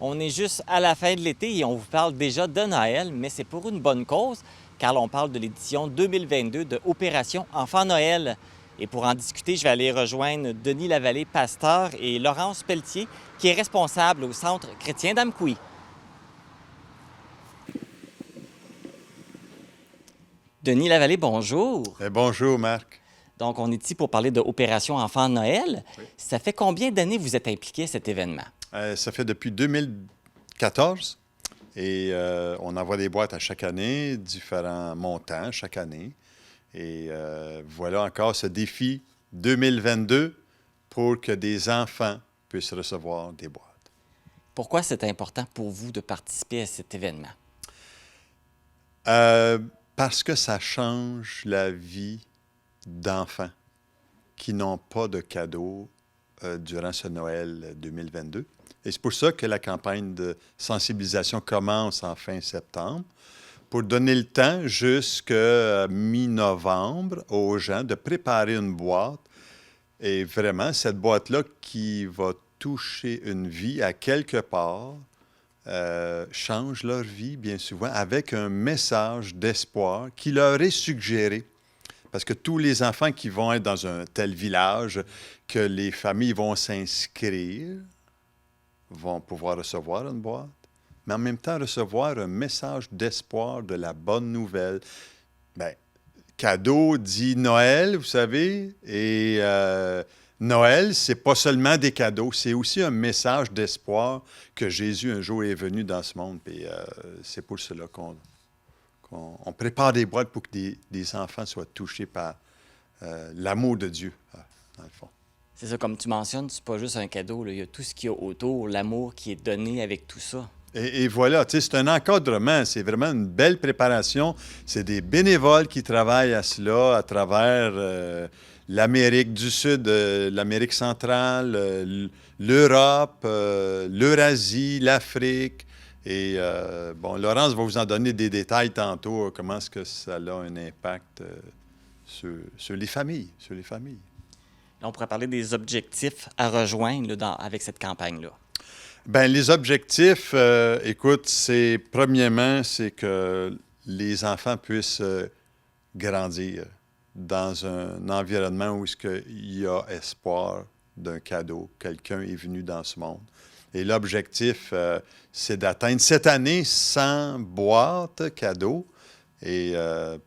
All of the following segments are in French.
On est juste à la fin de l'été et on vous parle déjà de Noël, mais c'est pour une bonne cause, car on parle de l'édition 2022 de Opération Enfant Noël. Et pour en discuter, je vais aller rejoindre Denis Lavallée, pasteur, et Laurence Pelletier, qui est responsable au Centre chrétien d'Amqui. Denis Lavallée, bonjour. Bonjour, Marc. Donc, on est ici pour parler de Opération Enfant Noël. Oui. Ça fait combien d'années vous êtes impliqué à cet événement? Ça fait depuis 2014 et on envoie des boîtes à chaque année, différents montants chaque année. Et voilà encore ce défi 2022 pour que des enfants puissent recevoir des boîtes. Pourquoi c'est important pour vous de participer à cet événement? Parce que ça change la vie d'enfants qui n'ont pas de cadeaux durant ce Noël 2022. Et c'est pour ça que la campagne de sensibilisation commence en fin septembre, pour donner le temps jusqu'à mi-novembre aux gens de préparer une boîte. Et vraiment, cette boîte-là qui va toucher une vie à quelque part, change leur vie bien souvent avec un message d'espoir qui leur est suggéré. Parce que tous les enfants qui vont être dans un tel village, que les familles vont s'inscrire, vont pouvoir recevoir une boîte, mais en même temps recevoir un message d'espoir, de la bonne nouvelle. Bien, cadeau dit Noël, vous savez, et Noël, c'est pas seulement des cadeaux, c'est aussi un message d'espoir que Jésus un jour est venu dans ce monde. Et c'est pour cela qu'on prépare des boîtes pour que des enfants soient touchés par l'amour de Dieu, dans le fond. C'est ça, comme tu mentionnes, c'est pas juste un cadeau, là. Il y a tout ce qu'il y a autour, l'amour qui est donné avec tout ça. Et voilà, tu sais, c'est un encadrement, c'est vraiment une belle préparation. C'est des bénévoles qui travaillent à cela à travers l'Amérique du Sud, l'Amérique centrale, l'Europe, l'Eurasie, l'Afrique. Et bon, Laurence va vous en donner des détails tantôt, comment est-ce que ça a un impact sur les familles, Là, on pourrait parler des objectifs à rejoindre là, avec cette campagne-là. Bien, les objectifs, écoute, premièrement, c'est que les enfants puissent grandir dans un environnement où il y a espoir d'un cadeau. Quelqu'un est venu dans ce monde. Et l'objectif, c'est d'atteindre cette année 100 boîtes cadeaux et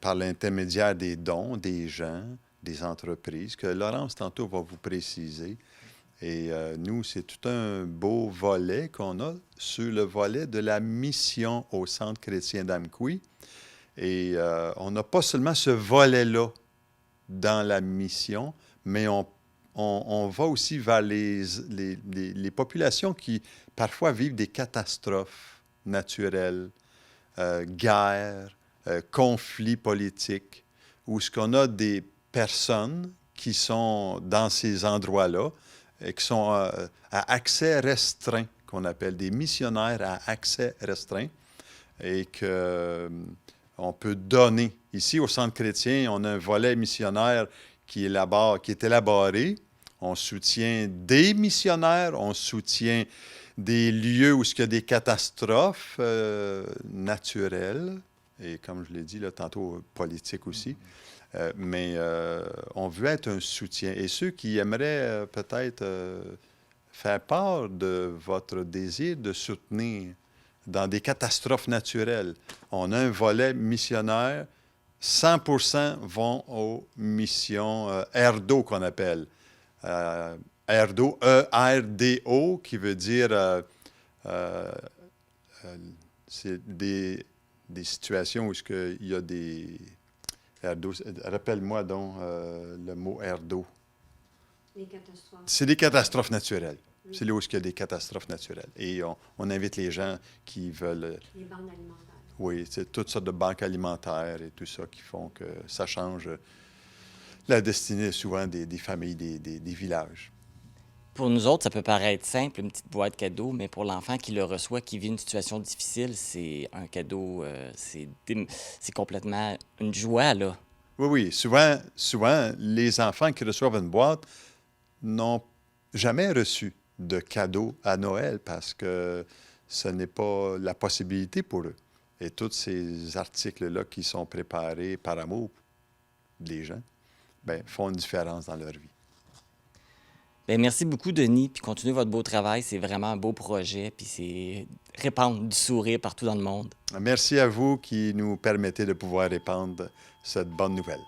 par l'intermédiaire des dons des gens, des entreprises, que Laurence tantôt va vous préciser. Et nous, c'est tout un beau volet qu'on a sur le volet de la mission au Centre chrétien d'Amqui. Et on n'a pas seulement ce volet-là dans la mission, mais on va aussi vers les populations qui parfois vivent des catastrophes naturelles, guerres, conflits politiques, où ce qu'on a des personnes qui sont dans ces endroits-là et qui sont à accès restreint, qu'on appelle des missionnaires à accès restreint, et qu'on peut donner. Ici, au Centre chrétien, on a un volet missionnaire qui est élaboré. On soutient des missionnaires, on soutient des lieux où il y a des catastrophes naturelles, et comme je l'ai dit là, tantôt, politiques aussi. Mais on veut être un soutien. Et ceux qui aimeraient peut-être faire part de votre désir de soutenir dans des catastrophes naturelles, on a un volet missionnaire. 100% vont aux missions ERDO qu'on appelle. ERDO, E-R-D-O, qui veut dire c'est des situations où il y a des... ERDO, rappelle-moi donc le mot ERDO. Les catastrophes. C'est des catastrophes naturelles. Oui. C'est là où il y a des catastrophes naturelles. Et on invite les gens qui veulent... Les banques alimentaires. Oui, c'est toutes sortes de banques alimentaires et tout ça qui font que ça change la destinée souvent des familles, des villages. Pour nous autres, ça peut paraître simple, une petite boîte cadeau, mais pour l'enfant qui le reçoit, qui vit une situation difficile, c'est un cadeau, c'est complètement une joie, là. Oui. Souvent, les enfants qui reçoivent une boîte n'ont jamais reçu de cadeau à Noël parce que ce n'est pas la possibilité pour eux. Et tous ces articles-là qui sont préparés par amour des gens, bien, font une différence dans leur vie. Bien, merci beaucoup, Denis, puis continuez votre beau travail. C'est vraiment un beau projet, puis c'est répandre du sourire partout dans le monde. Merci à vous qui nous permettez de pouvoir répandre cette bonne nouvelle.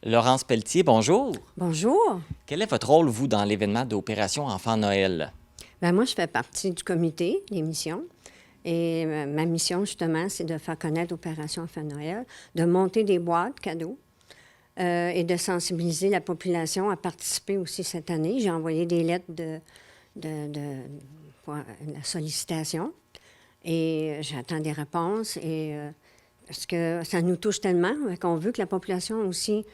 Laurence Pelletier, bonjour. Bonjour. Quel est votre rôle, vous, dans l'événement d'Opération Enfant Noël? Bien, moi, je fais partie du comité des missions. Et ma mission, justement, c'est de faire connaître l'Opération Enfant Noël, de monter des boîtes cadeaux et de sensibiliser la population à participer aussi cette année. J'ai envoyé des lettres pour la sollicitation et j'attends des réponses. Parce que ça nous touche tellement qu'on veut que la population aussi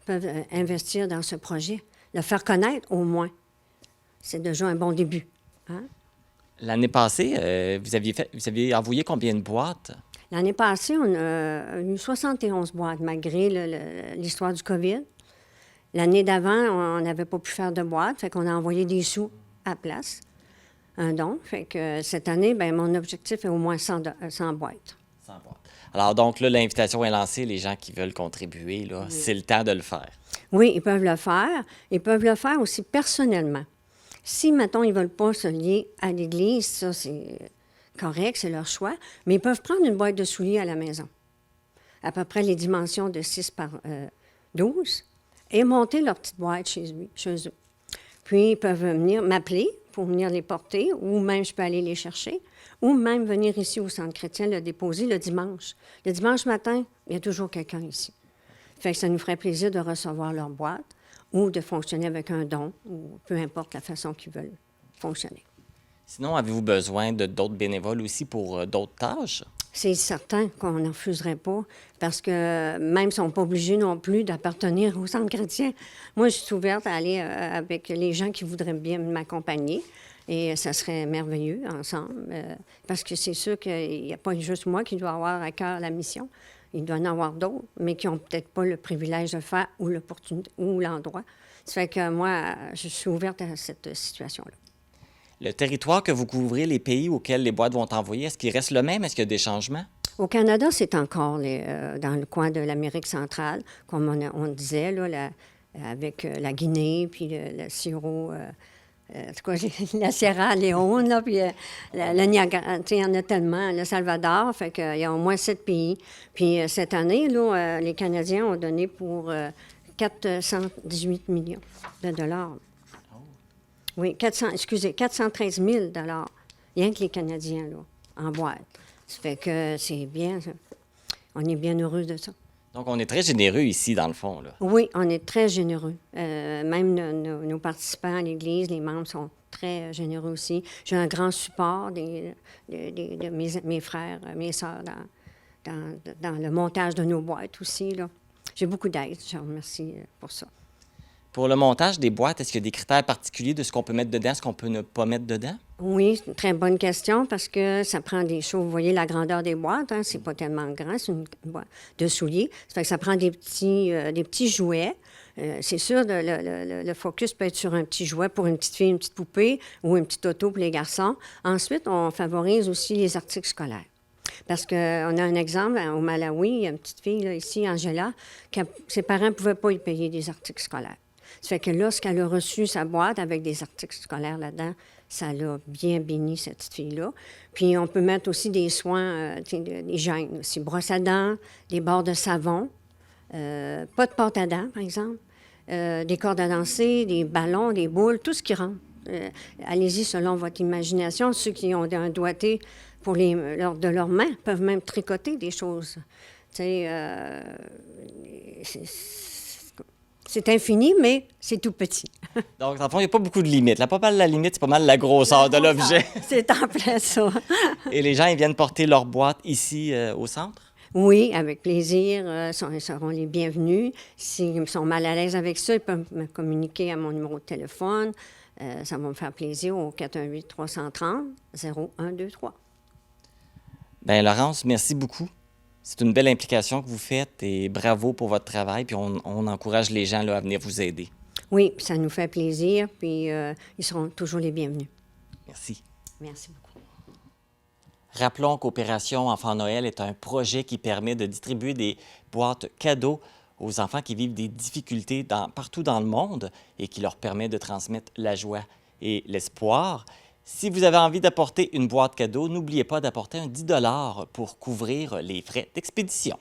peut investir dans ce projet. Le faire connaître, au moins, c'est déjà un bon début. Hein? L'année passée, vous aviez envoyé combien de boîtes? L'année passée, on a eu 71 boîtes, malgré l'histoire du COVID. L'année d'avant, on n'avait pas pu faire de boîtes, fait qu'on a envoyé des sous à la place, un don. Fait que cette année, bien, mon objectif est au moins 100 boîtes. 100 boîtes. Alors donc là, l'invitation est lancée. Les gens qui veulent contribuer, là, c'est le temps de le faire. Oui, ils peuvent le faire. Ils peuvent le faire aussi personnellement. Si, mettons, ils ne veulent pas se lier à l'Église, ça, c'est correct, c'est leur choix, mais ils peuvent prendre une boîte de souliers à la maison, à peu près les dimensions de 6 par 12, et monter leur petite boîte chez eux. Puis, ils peuvent venir m'appeler pour venir les porter, ou même je peux aller les chercher, ou même venir ici au Centre chrétien le déposer le dimanche. Le dimanche matin, il y a toujours quelqu'un ici. Fait que ça nous ferait plaisir de recevoir leur boîte ou de fonctionner avec un don, ou peu importe la façon qu'ils veulent fonctionner. Sinon, avez-vous besoin de d'autres bénévoles aussi pour d'autres tâches? C'est certain qu'on n'en refuserait pas, parce que même si on n'est pas obligés non plus d'appartenir au Centre chrétien, moi, je suis ouverte à aller avec les gens qui voudraient bien m'accompagner. Et ça serait merveilleux ensemble, parce que c'est sûr qu'il n'y a pas juste moi qui dois avoir à cœur la mission. Il doit y en avoir d'autres, mais qui n'ont peut-être pas le privilège de le faire ou l'opportunité ou l'endroit. Ça fait que moi, je suis ouverte à cette situation-là. Le territoire que vous couvrez, les pays auxquels les boîtes vont envoyer, est-ce qu'il reste le même? Est-ce qu'il y a des changements? Au Canada, c'est encore dans le coin de l'Amérique centrale, comme on disait, là, avec la Guinée, puis le sirop, en tout cas, la Sierra Leone, là, puis le Niagara, tu sais, il y en a tellement, le Salvador, fait qu'il y a au moins 7 pays. Puis cette année, là, les Canadiens ont donné pour 418 millions de dollars. Oui, 413 000 dollars, rien que les Canadiens, là, en boîte. Ça fait que c'est bien, ça. On est bien heureux de ça. Donc, on est très généreux ici, dans le fond, là. Oui, on est très généreux. Même nos participants à l'Église, les membres sont très généreux aussi. J'ai un grand support de mes frères, mes sœurs dans le montage de nos boîtes aussi, là. J'ai beaucoup d'aide, je vous remercie pour ça. Pour le montage des boîtes, est-ce qu'il y a des critères particuliers de ce qu'on peut mettre dedans, ce qu'on peut ne pas mettre dedans? Oui, c'est une très bonne question parce que ça prend des choses. Vous voyez la grandeur des boîtes, hein, c'est pas tellement grand, c'est une boîte de souliers. Ça fait que ça prend des petits jouets. C'est sûr, le focus peut être sur un petit jouet pour une petite fille, une petite poupée ou une petite auto pour les garçons. Ensuite, on favorise aussi les articles scolaires. Parce qu'on a un exemple, au Malawi, il y a une petite fille, là, ici, Angela, ses parents ne pouvaient pas y payer des articles scolaires. Ça fait que lorsqu'elle a reçu sa boîte avec des articles scolaires là-dedans, ça l'a bien béni, cette petite fille-là. Puis on peut mettre aussi des soins, des gènes aussi, brosse à dents, des bords de savon, pas de pâte à dents, par exemple, des cordes à danser, des ballons, des boules, tout ce qui rentre. Allez-y selon votre imagination. Ceux qui ont un doigté de leurs mains peuvent même tricoter des choses. Tu sais, c'est infini, mais c'est tout petit. Donc, dans le fond, il n'y a pas beaucoup de limites. Là, pas mal la limite, c'est pas mal la grosseur de l'objet. C'est en plein ça. Et les gens, ils viennent porter leur boîte ici au centre? Oui, avec plaisir. Ils seront les bienvenus. S'ils sont mal à l'aise avec ça, ils peuvent me communiquer à mon numéro de téléphone. Ça va me faire plaisir au 418-330-0123. Bien, Laurence, merci beaucoup. C'est une belle implication que vous faites et bravo pour votre travail. Puis on encourage les gens là, à venir vous aider. Oui, ça nous fait plaisir. Puis ils seront toujours les bienvenus. Merci. Merci beaucoup. Rappelons qu'Opération Enfant Noël est un projet qui permet de distribuer des boîtes cadeaux aux enfants qui vivent des difficultés partout dans le monde et qui leur permet de transmettre la joie et l'espoir. Si vous avez envie d'apporter une boîte cadeau, n'oubliez pas d'apporter un 10 $ pour couvrir les frais d'expédition.